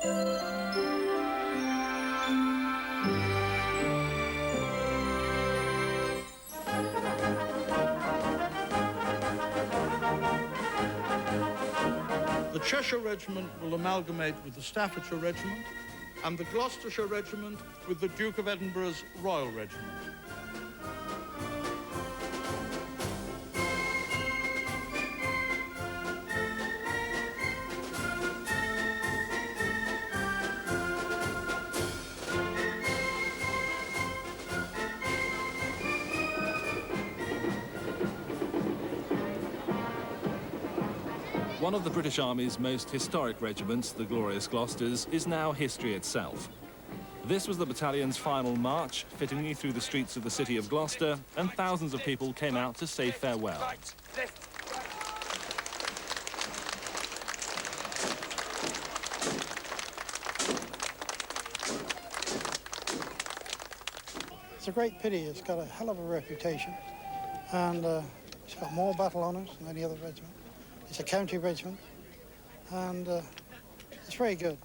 The Cheshire Regiment will amalgamate with the Staffordshire Regiment and the Gloucestershire Regiment with the Duke of Edinburgh's Royal Regiment. One of the British Army's most historic regiments, the Glorious Gloucesters, is now history itself. This was the battalion's final march, fittingly through the streets of the city of Gloucester, and thousands of people came out to say farewell. It's a great pity. It's got a hell of a reputation, and it's got more battle honours than any other regiment. It's a county regiment, and it's very good.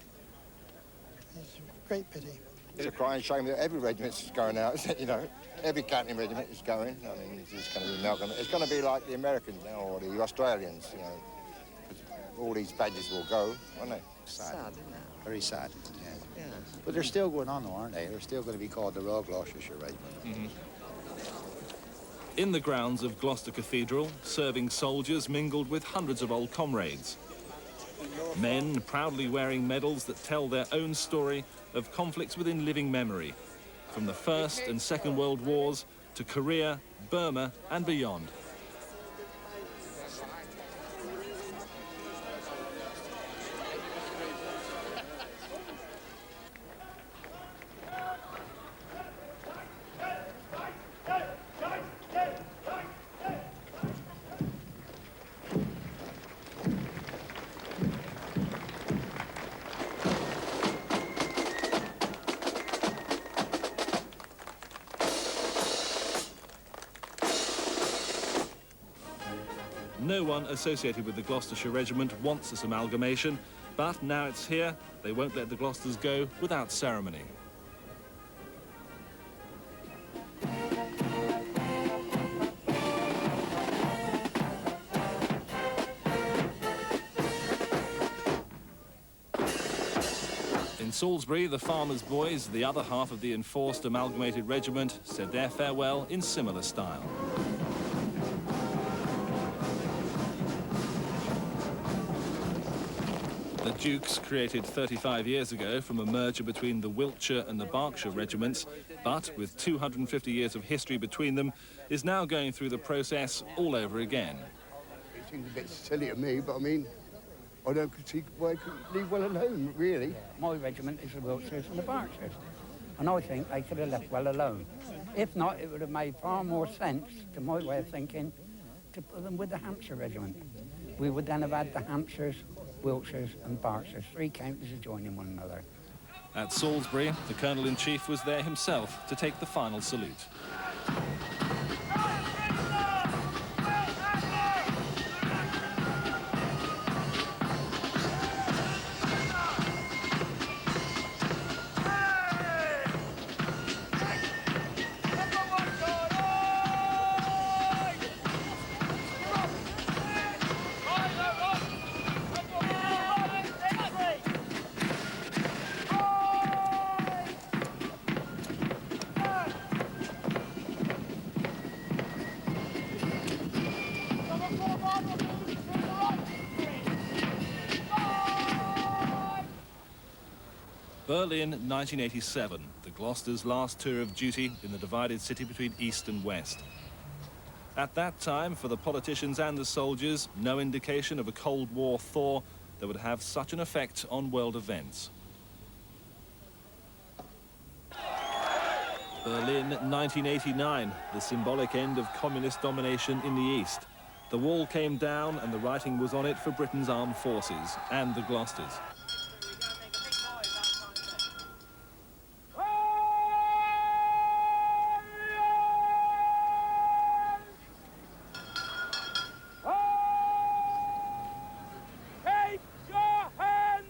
It's a great pity. It's a crying shame that every regiment's going out, isn't it? You know, every county regiment is going. I mean, it's just going to be amalgamate. It's going to be like the Americans now, or the Australians, you know. All these badges will go, won't they? Sad, isn't it? Very sad, yeah. Yeah. But they're still going on, though, aren't they? They're still going to be called the Royal Gloucestershire Regiment. Mm-hmm. In the grounds of Gloucester Cathedral, serving soldiers mingled with hundreds of old comrades. Men proudly wearing medals that tell their own story of conflicts within living memory, from the First and Second World Wars to Korea, Burma and beyond. No one associated with the Gloucestershire Regiment wants this amalgamation, but now it's here, they won't let the Gloucesters go without ceremony. In Salisbury, the farmers' boys, the other half of the enforced amalgamated regiment, said their farewell in similar style. The Dukes, created 35 years ago from a merger between the Wiltshire and the Berkshire regiments, but with 250 years of history between them, is now going through the process all over again. It seems a bit silly to me, but I mean, I don't see why I couldn't leave well alone, really. My regiment is the Wiltshires and the Berkshires, and I think they could have left well alone. If not, it would have made far more sense, to my way of thinking, to put them with the Hampshire regiment. We would then have had the Hampshires, Wiltshires and Berkshires, three counties adjoining one another. At Salisbury, the Colonel-in-Chief was there himself to take the final salute. Berlin, 1987, the Gloucesters' last tour of duty in the divided city between East and West. At that time, for the politicians and the soldiers, no indication of a Cold War thaw that would have such an effect on world events. Berlin, 1989, the symbolic end of communist domination in the East. The wall came down and the writing was on it for Britain's armed forces and the Gloucesters. Take your hands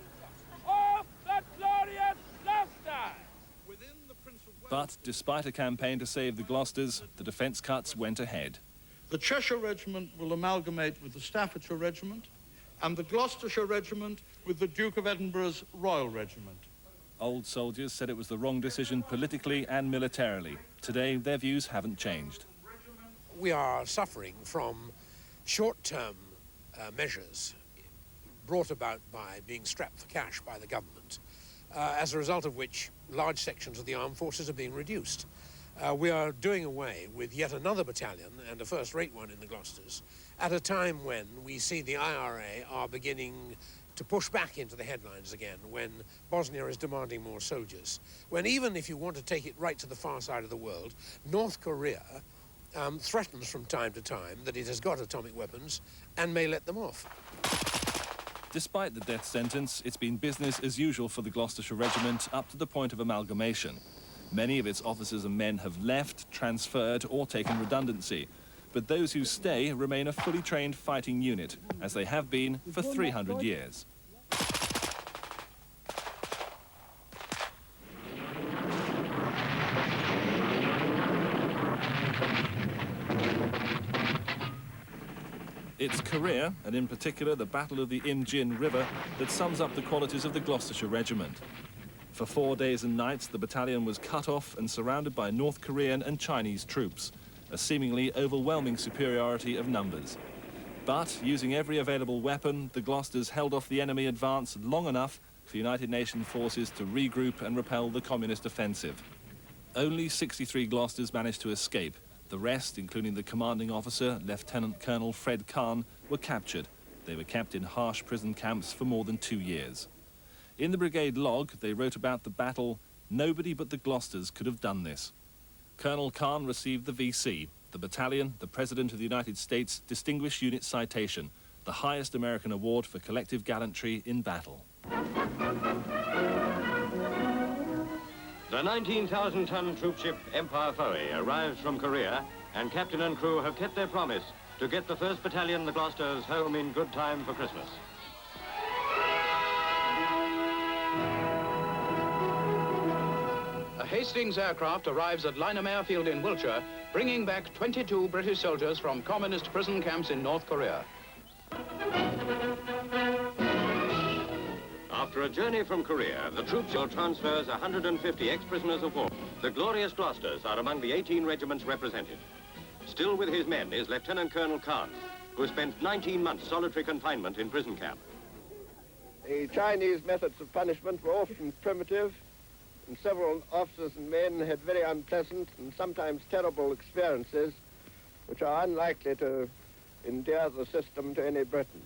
off the But despite a campaign to save the Gloucesters, the defence cuts went ahead. The Cheshire Regiment will amalgamate with the Staffordshire Regiment and the Gloucestershire Regiment with the Duke of Edinburgh's Royal Regiment. Old soldiers said it was the wrong decision politically and militarily. Today, their views haven't changed. We are suffering from short-term measures brought about by being strapped for cash by the government, as a result of which large sections of the armed forces are being reduced. We are doing away with yet another battalion, and a first-rate one in the Gloucesters, at a time when we see the IRA are beginning to push back into the headlines again, when Bosnia is demanding more soldiers, when even if you want to take it right to the far side of the world, North Korea threatens from time to time that it has got atomic weapons and may let them off. Despite the death sentence, it's been business as usual for the Gloucestershire Regiment up to the point of amalgamation. Many of its officers and men have left, transferred or taken redundancy. But those who stay remain a fully trained fighting unit, as they have been for 300 years. It's Korea, and in particular the Battle of the Im-Jin River, that sums up the qualities of the Gloucestershire Regiment. For 4 days and nights, the battalion was cut off and surrounded by North Korean and Chinese troops, a seemingly overwhelming superiority of numbers. But, using every available weapon, the Gloucesters held off the enemy advance long enough for United Nations forces to regroup and repel the communist offensive. Only 63 Gloucesters managed to escape. The rest, including the commanding officer, Lieutenant Colonel Fred Kahn, were captured. They were kept in harsh prison camps for more than 2 years. In the brigade log, they wrote about the battle, "Nobody but the Gloucesters could have done this." Colonel Kahn received the VC, the battalion, the President of the United States Distinguished Unit Citation, the highest American award for collective gallantry in battle. The 19,000-ton troopship Empire Foe arrives from Korea, and captain and crew have kept their promise to get the 1st Battalion, the Gloucesters, home in good time for Christmas. A Hastings aircraft arrives at Lynham Airfield in Wiltshire, bringing back 22 British soldiers from communist prison camps in North Korea. After a journey from Korea, the troop transfers 150 ex-prisoners of war. The glorious Gloucesters are among the 18 regiments represented. Still with his men is Lieutenant Colonel Kahn, who spent 19 months solitary confinement in prison camp. The Chinese methods of punishment were often primitive, and several officers and men had very unpleasant and sometimes terrible experiences, which are unlikely to endear the system to any Briton.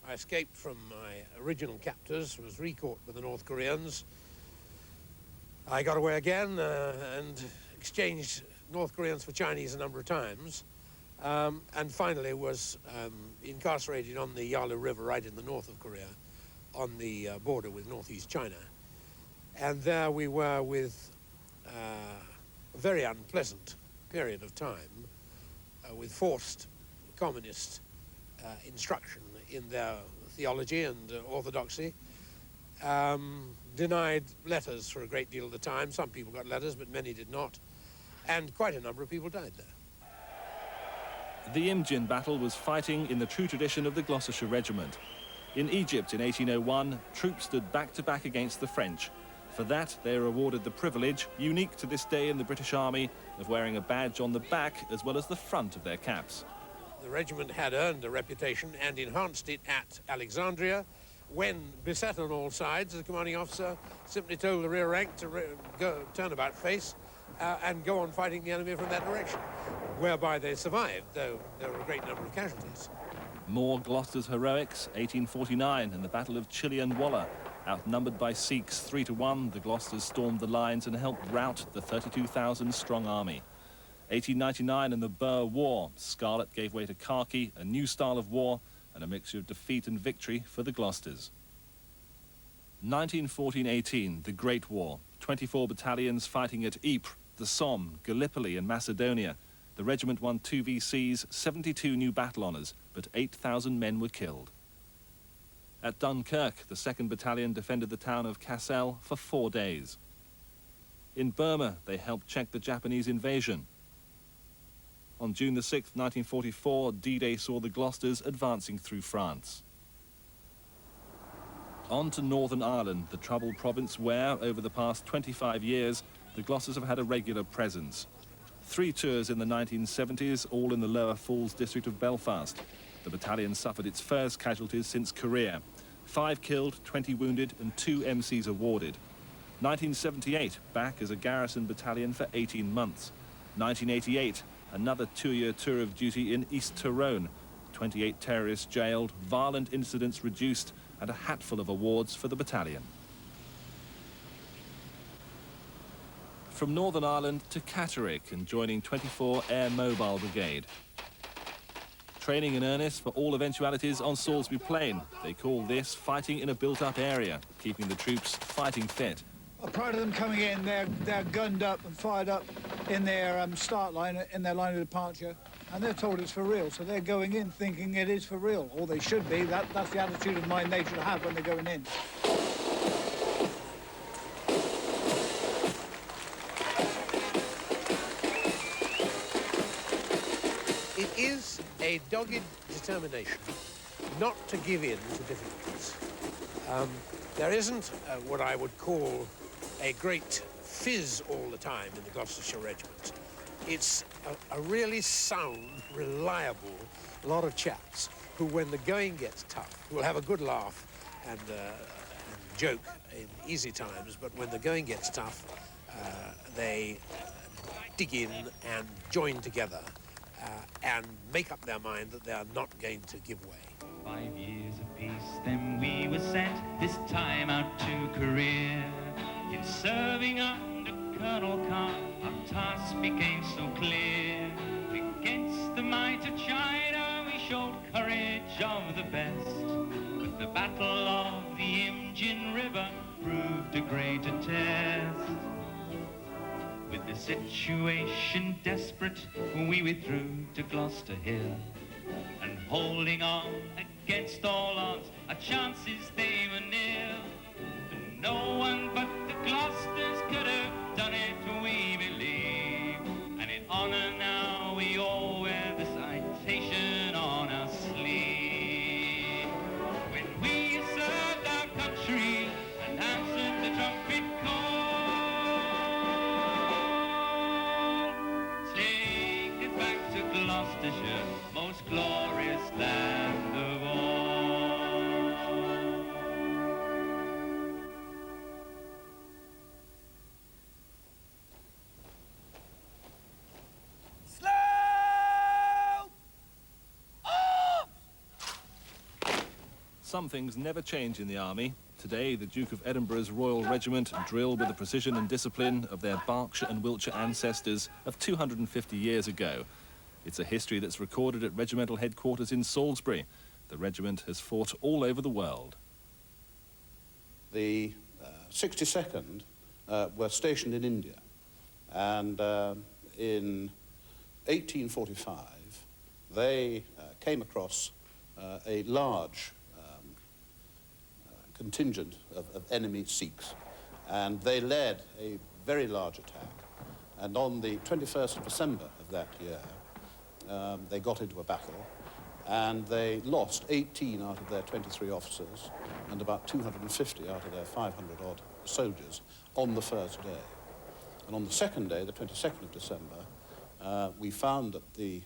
I escaped from my original captors, was recaught by the North Koreans. I got away again and exchanged North Koreans for Chinese a number of times, and finally was incarcerated on the Yalu River right in the north of Korea, on the border with northeast China. And there we were with a very unpleasant period of time with forced communist instruction in their theology and orthodoxy, denied letters for a great deal of the time. Some people got letters, but many did not, and quite a number of people died there. The Im-Jin battle was fighting in the true tradition of the Gloucestershire Regiment. In Egypt in 1801, troops stood back-to-back against the French. For that, they are awarded the privilege, unique to this day in the British Army, of wearing a badge on the back as well as the front of their caps. The regiment had earned a reputation and enhanced it at Alexandria. When beset on all sides, the commanding officer simply told the rear rank to turn about face and go on fighting the enemy from that direction, whereby they survived, though there were a great number of casualties. More Gloucester's heroics, 1849 and the Battle of Chilianwalla. Outnumbered by Sikhs 3-1, the Gloucesters stormed the lines and helped rout the 32,000-strong army. 1899 and the Boer War. Scarlet gave way to khaki, a new style of war, and a mixture of defeat and victory for the Gloucesters. 1914-18, the Great War. 24 battalions fighting at Ypres, the Somme, Gallipoli and Macedonia. The regiment won 2 VCs, 72 new battle honours, but 8,000 men were killed. At Dunkirk, the 2nd Battalion defended the town of Cassel for 4 days. In Burma, they helped check the Japanese invasion. On June the 6th, 1944, D-Day saw the Gloucesters advancing through France. On to Northern Ireland, the troubled province where, over the past 25 years, the Gloucesters have had a regular presence. 3 tours in the 1970s, all in the Lower Falls district of Belfast. The battalion suffered its first casualties since Korea. 5 killed, 20 wounded, and 2 MCs awarded. 1978, back as a garrison battalion for 18 months. 1988, another 2-year tour of duty in East Tyrone. 28 terrorists jailed, violent incidents reduced, and a hatful of awards for the battalion. From Northern Ireland to Catterick and joining 24 Air Mobile Brigade. Training in earnest for all eventualities on Salisbury Plain. They call this fighting in a built-up area, keeping the troops fighting fit. Prior to them coming in, they're gunned up and fired up in their start line, in their line of departure, and they're told it's for real, so they're going in thinking it is for real, or they should be. That's the attitude of mind they should have when they're going in. It is a dogged determination not to give in to difficulties. There isn't what I would call a great fizz all the time in the Gloucestershire Regiment. It's a really sound, reliable lot of chaps who, when the going gets tough, will have a good laugh and joke in easy times, but when the going gets tough, they dig in and join together and make up their mind that they are not going to give way. 5 years of peace, then we were sent this time out to Korea. In serving under Colonel Carr, our task became so clear. Against the might of China, we showed courage of the best. But the battle of the Imjin River proved a greater test. With the situation desperate, we withdrew to Gloucester Hill. And holding on against all odds, our chances they were nil. And no one but the Gloucesters could have done it, we believe. And in honor now we all wear the citation on our sleeve. When we served our country and answered the trumpet call, take it back to Gloucestershire, most glorious land of all. Some things never change in the army. Today, the Duke of Edinburgh's Royal Regiment drill with the precision and discipline of their Berkshire and Wiltshire ancestors of 250 years ago. It's a history that's recorded at regimental headquarters in Salisbury. The regiment has fought all over the world. The 62nd were stationed in India, and in 1845 they came across a large contingent of enemy Sikhs, and they led a very large attack. And on the 21st of December of that year, they got into a battle, and they lost 18 out of their 23 officers and about 250 out of their 500-odd soldiers on the first day. And on the second day, the 22nd of December, we found that they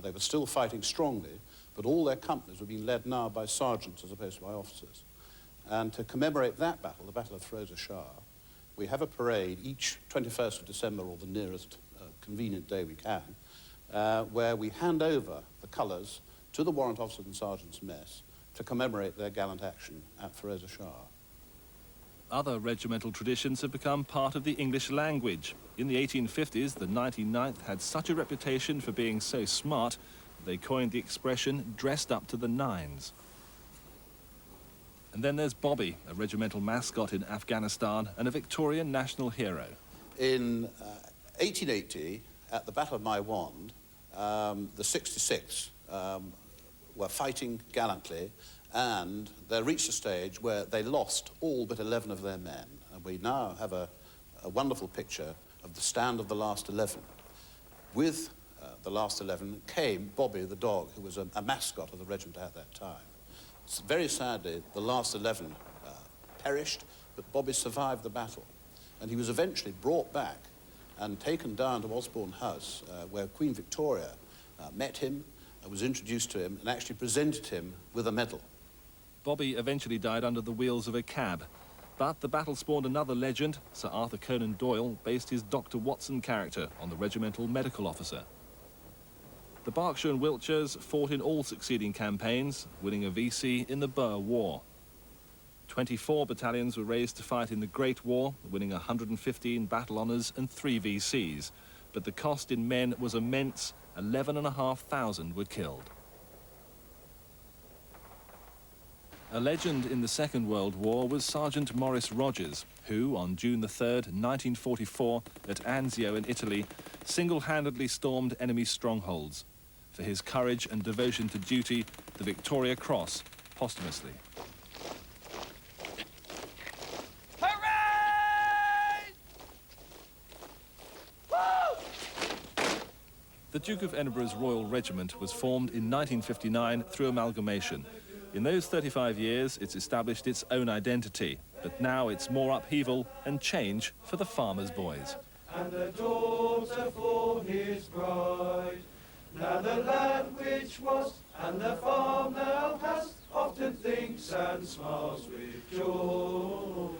were still fighting strongly, but all their companies were being led now by sergeants as opposed to by officers. And to commemorate that battle, the Battle of Ferozeshah Shah, we have a parade each 21st of December, or the nearest convenient day we can, where we hand over the colours to the warrant officers and sergeants' mess to commemorate their gallant action at Ferozeshah Shah. Other regimental traditions have become part of the English language. In the 1850s, the 99th had such a reputation for being so smart, they coined the expression dressed up to the nines. And then there's Bobby, a regimental mascot in Afghanistan and a Victorian national hero. In 1880, at the Battle of Maiwand, the 66 were fighting gallantly, and they reached a stage where they lost all but 11 of their men. And we now have a a wonderful picture of the stand of the last 11. With the last 11 came Bobby the dog, who was a mascot of the regiment at that time. Very sadly, the last 11 perished, but Bobby survived the battle. And he was eventually brought back and taken down to Osborne House, where Queen Victoria met him, was introduced to him, and actually presented him with a medal. Bobby eventually died under the wheels of a cab. But the battle spawned another legend. Sir Arthur Conan Doyle based his Dr. Watson character on the regimental medical officer. The Berkshire and Wiltshires fought in all succeeding campaigns, winning a VC in the Boer War. 24 battalions were raised to fight in the Great War, winning 115 battle honours and 3 VCs. But the cost in men was immense. 11,500 were killed. A legend in the Second World War was Sergeant Maurice Rogers, who, on June the 3rd, 1944, at Anzio in Italy, single-handedly stormed enemy strongholds. For his courage and devotion to duty, the Victoria Cross, posthumously. The Duke of Edinburgh's Royal Regiment was formed in 1959 through amalgamation. In those 35 years, it's established its own identity, but now it's more upheaval and change for the farmers' boys. And the daughter for his bride. Now the lad which was, and the farm now has, often thinks and smiles with joy. Oh,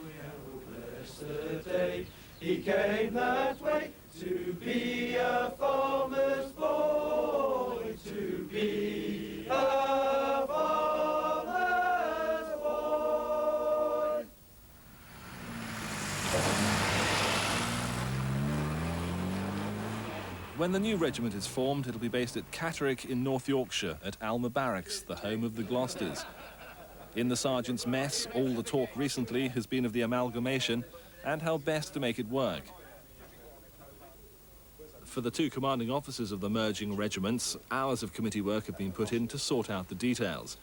bless the day he came that way, to be a farmer's boy, to be a farmer's boy. When the new regiment is formed, it'll be based at Catterick in North Yorkshire, at Alma Barracks, the home of the Gloucesters. In the sergeant's mess, all the talk recently has been of the amalgamation and how best to make it work. For the 2 commanding officers of the merging regiments, hours of committee work have been put in to sort out the details.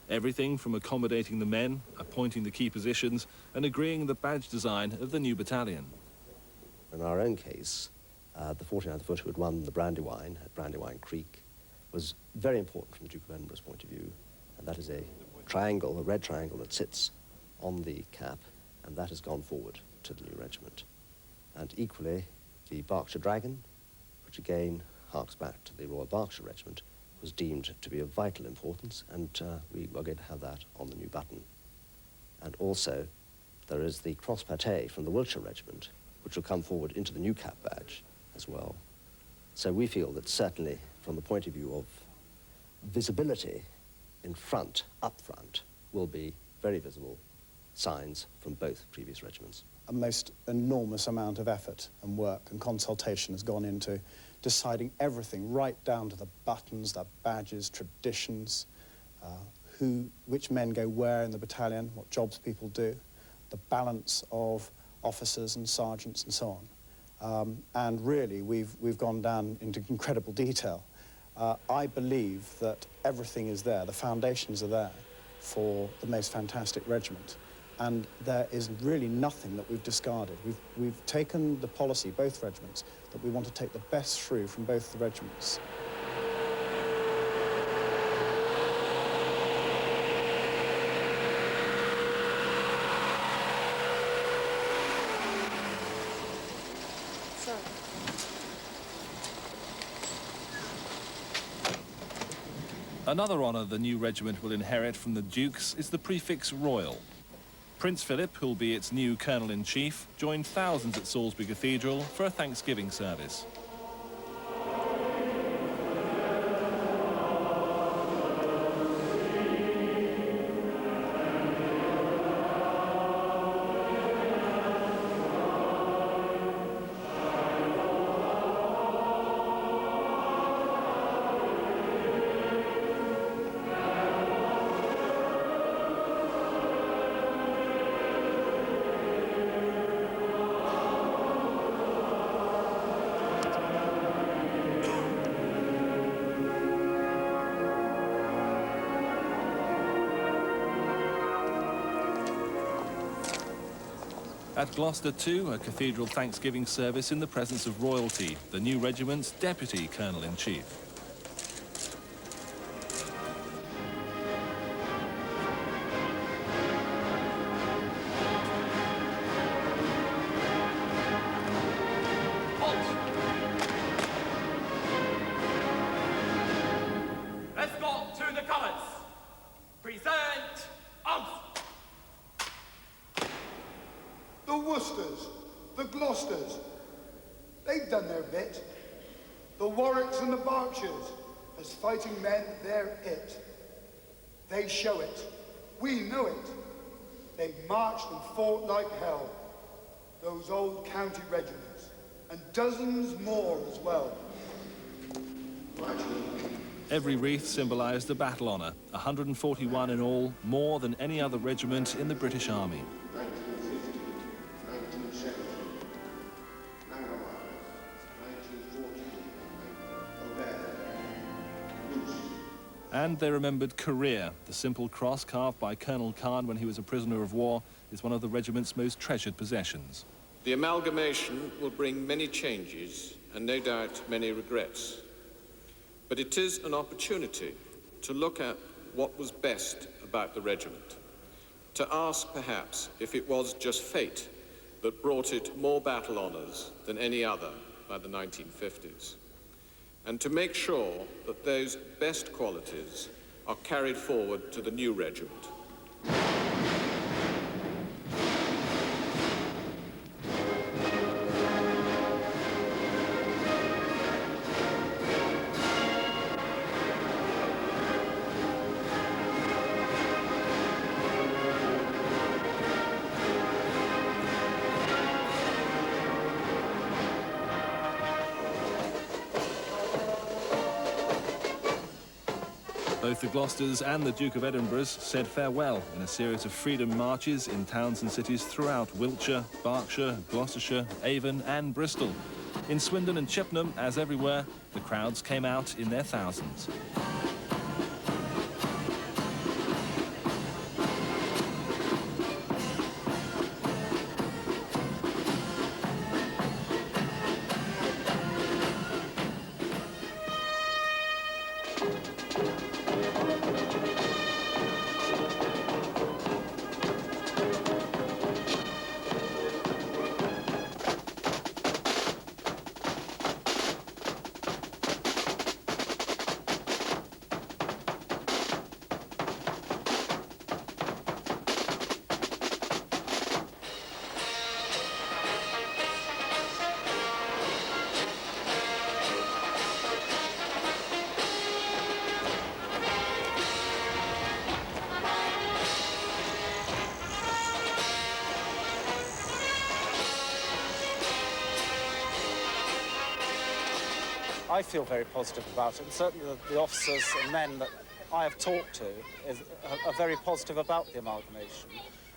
Everything from accommodating the men, appointing the key positions, and agreeing the badge design of the new battalion. In our own case, the 49th Foot, who had won the Brandywine at Brandywine Creek, was very important from the Duke of Edinburgh's point of view, and that is a triangle, a red triangle that sits on the cap, and that has gone forward to the new regiment. And equally, the Berkshire Dragon, which again harks back to the Royal Berkshire Regiment, was deemed to be of vital importance, and we are going to have that on the new button. And also, there is the cross pate from the Wiltshire Regiment, which will come forward into the new cap badge as well. So we feel that certainly, from the point of view of visibility in front, up front, will be very visible signs from both previous regiments. A most enormous amount of effort and work and consultation has gone into deciding everything, right down to the buttons, the badges, traditions, which men go where in the battalion, what jobs people do, the balance of officers and sergeants and so on. And really, we've gone down into incredible detail. I believe that everything is there, the foundations are there for the most fantastic regiment. And there is really nothing that we've discarded. We've taken the policy, both regiments, that we want to take the best through from both the regiments. Another honour the new regiment will inherit from the Dukes is the prefix Royal. Prince Philip, who'll be its new Colonel-in-Chief, joined thousands at Salisbury Cathedral for a Thanksgiving service. At Gloucester too, a cathedral thanksgiving service in the presence of royalty, the new regiment's deputy colonel-in-chief. Escort to the colours. Present arms. The Worcesters, the Gloucesters, they've done their bit. The Warwicks and the Berkshires, as fighting men, they're it. They show it. We know it. They've marched and fought like hell. Those old county regiments, and dozens more as well. Every wreath symbolised a battle honour, 141 in all, more than any other regiment in the British Army. And they remembered Career. The simple cross carved by Colonel Khan when he was a prisoner of war is one of the regiment's most treasured possessions. The amalgamation will bring many changes and no doubt many regrets. But it is an opportunity to look at what was best about the regiment, to ask perhaps if it was just fate that brought it more battle honours than any other by the 1950s, and to make sure that those best qualities are carried forward to the new regiment. Both the Gloucesters and the Duke of Edinburgh's said farewell in a series of freedom marches in towns and cities throughout Wiltshire, Berkshire, Gloucestershire, Avon and Bristol. In Swindon and Chippenham, as everywhere, the crowds came out in their thousands. I feel very positive about it, and certainly the officers and men that I have talked to are very positive about the amalgamation,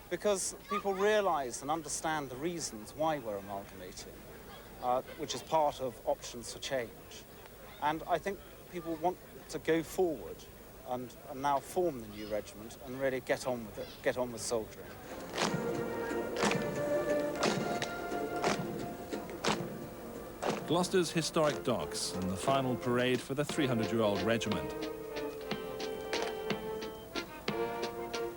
because people realise and understand the reasons why we're amalgamating, which is part of options for change. And I think people want to go forward and now form the new regiment and really get on with it, get on with soldiering. Gloucester's historic docks and the final parade for the 300-year-old regiment.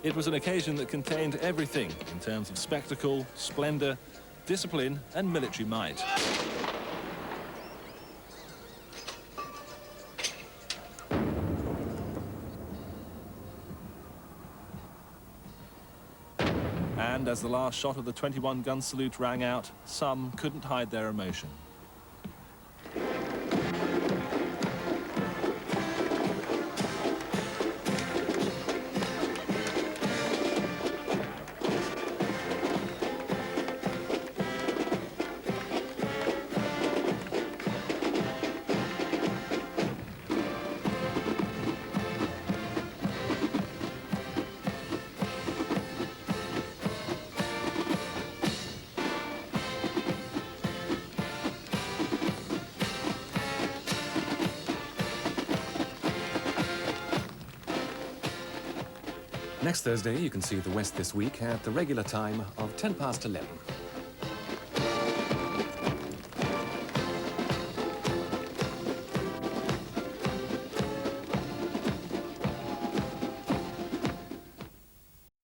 It was an occasion that contained everything in terms of spectacle, splendour, discipline and military might. And as the last shot of the 21-gun salute rang out, some couldn't hide their emotion. Next Thursday, you can see the West This Week at the regular time of 11:10.